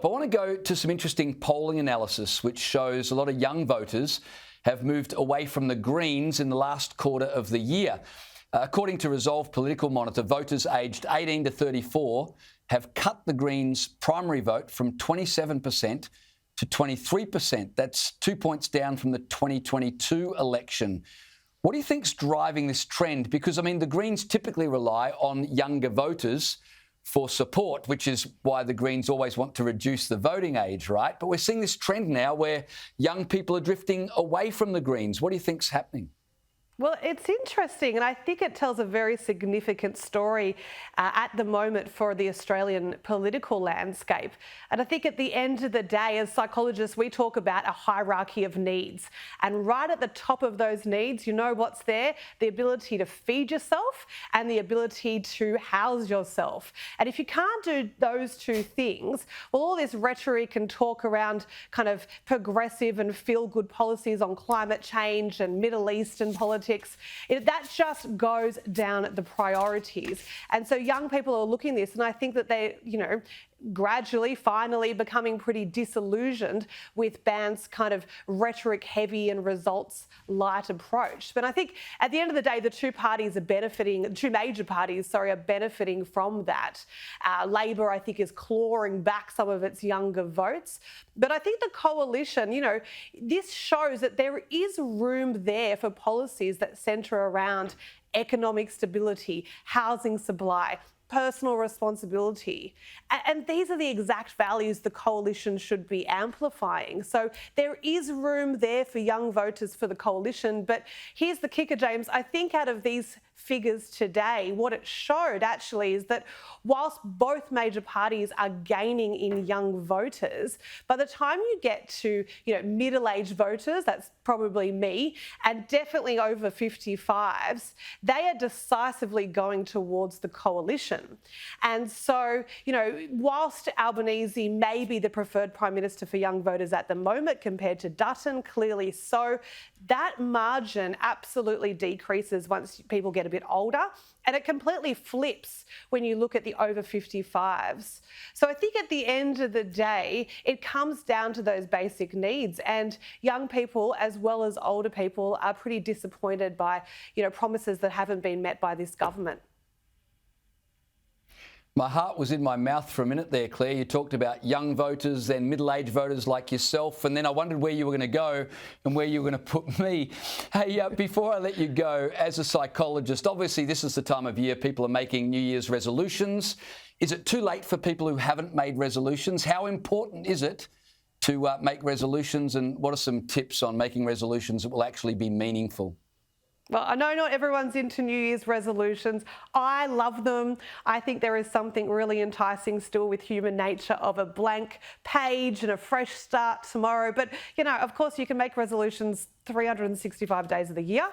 I want to go to some interesting polling analysis, which shows a lot of young voters have moved away from the Greens in the last quarter of the year. According to Resolve Political Monitor, voters aged 18 to 34 have cut the Greens' primary vote from 27% to 23%. That's 2 points down from the 2022 election. What do you think's driving this trend? Because, I mean, the Greens typically rely on younger voters for support, which is why the Greens always want to reduce the voting age, right? But we're seeing this trend now where young people are drifting away from the Greens. What do you think's happening? Well, it's interesting, and I think it tells a very significant story at the moment for the Australian political landscape. And I think at the end of the day, as psychologists, we talk about a hierarchy of needs. And right at the top of those needs, you know what's there? The ability to feed yourself and the ability to house yourself. And if you can't do those two things, well, all this rhetoric and talk around kind of progressive and feel-good policies on climate change and Middle Eastern politics, that just goes down the priorities. And so young people are looking at this, and I think that they, gradually, finally becoming pretty disillusioned with Ban's kind of rhetoric heavy and results light approach. But I think at the end of the day, the two major parties are benefiting from that. Labor, I think, is clawing back some of its younger votes. But I think the coalition, this shows that there is room there for policies that centre around economic stability, housing supply, personal responsibility. And these are the exact values the coalition should be amplifying. So there is room there for young voters for the coalition. But here's the kicker, James. I think out of these figures today, what it showed actually is that whilst both major parties are gaining in young voters, by the time you get to middle-aged voters, that's probably me, and definitely over 55s, they are decisively going towards the coalition. And so, whilst Albanese may be the preferred Prime Minister for young voters at the moment compared to Dutton, clearly so, that margin absolutely decreases once people get a bit older, and it completely flips when you look at the over 55s. So I think at the end of the day, it comes down to those basic needs, and young people as well as older people are pretty disappointed by promises that haven't been met by this government. My heart was in my mouth for a minute there, Claire. You talked about young voters, then middle-aged voters like yourself, and then I wondered where you were going to go and where you were going to put me. Hey, before I let you go, as a psychologist, obviously this is the time of year people are making New Year's resolutions. Is it too late for people who haven't made resolutions? How important is it to make resolutions, and what are some tips on making resolutions that will actually be meaningful? Well, I know not everyone's into New Year's resolutions. I love them. I think there is something really enticing still with human nature of a blank page and a fresh start tomorrow. But, of course, you can make resolutions 365 days of the year.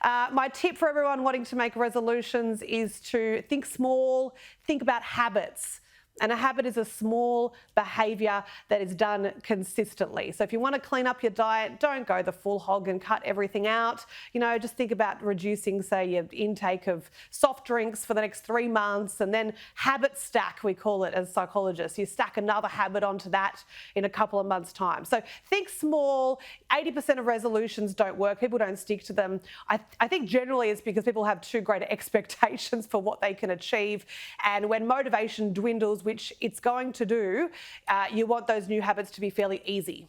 My tip for everyone wanting to make resolutions is to think small, think about habits. And a habit is a small behaviour that is done consistently. So if you want to clean up your diet, don't go the full hog and cut everything out. Just think about reducing, say, your intake of soft drinks for the next 3 months, and then habit stack, we call it as psychologists. You stack another habit onto that in a couple of months' time. So think small. 80% of resolutions don't work. People don't stick to them. I think generally it's because people have too great expectations for what they can achieve. And when motivation dwindles, which it's going to do, you want those new habits to be fairly easy.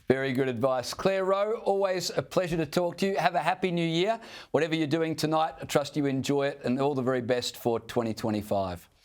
Very good advice. Clare Row, always a pleasure to talk to you. Have a happy new year. Whatever you're doing tonight, I trust you enjoy it, and all the very best for 2025.